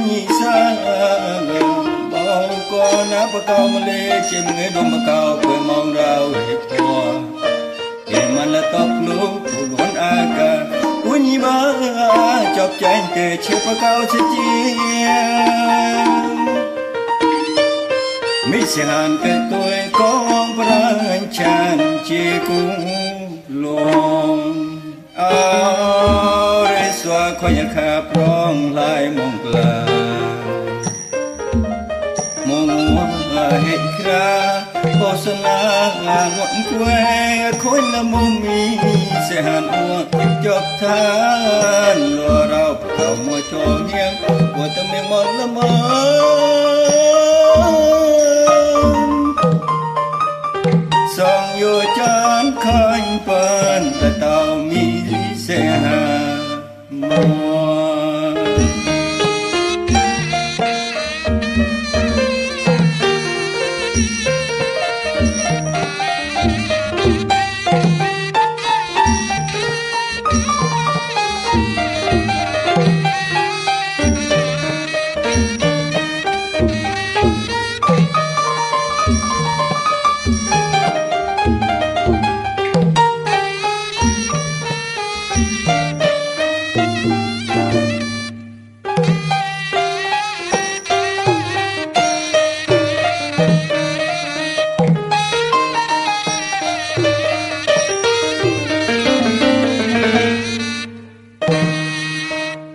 nhị sa bao con áp cao mà lê chim nghe đom mà cao quê mong rau hiệp hoa em mà là tóc lúa phụ luồn aga của nhị ba chọc chanh kề chiếc mà cao sẽ chi mi sẽ hàn cái tôi con prang chan chi cung long re xoa khoai khá prong lại mong là mong hệ kra có sân ngọn quê khối là mong mi sẽ hàn uo chọc than lo rau thảo mua cho nghiêng của tâm em mong là song yo chan khanh pan là tao mi sẽ hà mo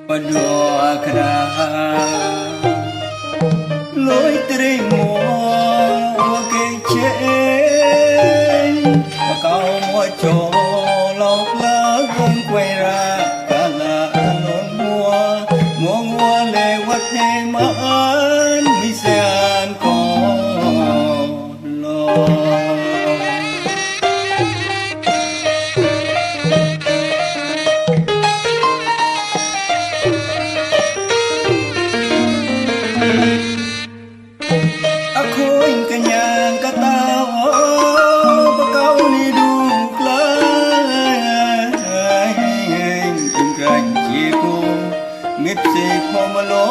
Padua kra lối tre mùa cây chế cao mùa trổ lộc lá gom quay ra cả là nón mua lệ quạt thế mãn mi sen có lo nghiệp sẽ không mà lo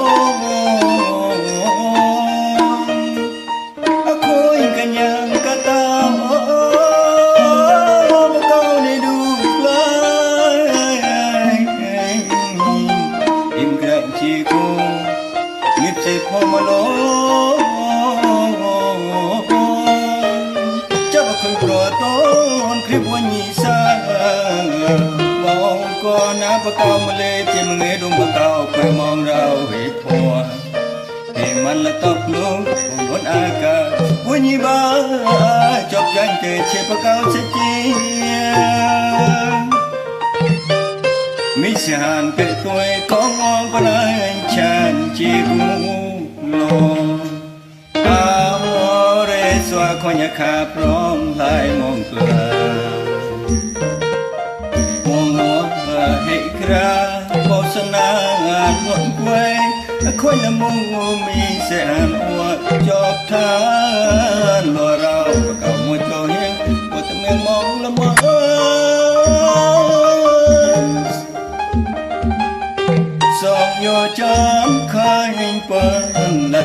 khối cả nhà cả ta mà câu này đủ lại im lặng chỉ cô nghiệp sẽ không mà lo chắc là không có tôn khi buồn nhị sa bao con áp cao mà lê chim nghe đom mà cao quê mong rau hiệp hoa thì man là tóc luôn buồn aga của nhị ba chọc chanh kề chiếc mà cao sẽ chi mi sẽ hàn kề tôi có ngon có anh chan chi cung lo amore xoa khoai nhà khá prong lại mong là hệ kra có sân ngọn quê khối là mong mi sẽ hàn uo chọc than lo rau và cả mua cho hiên của tâm em mong là song yo chan khai pan là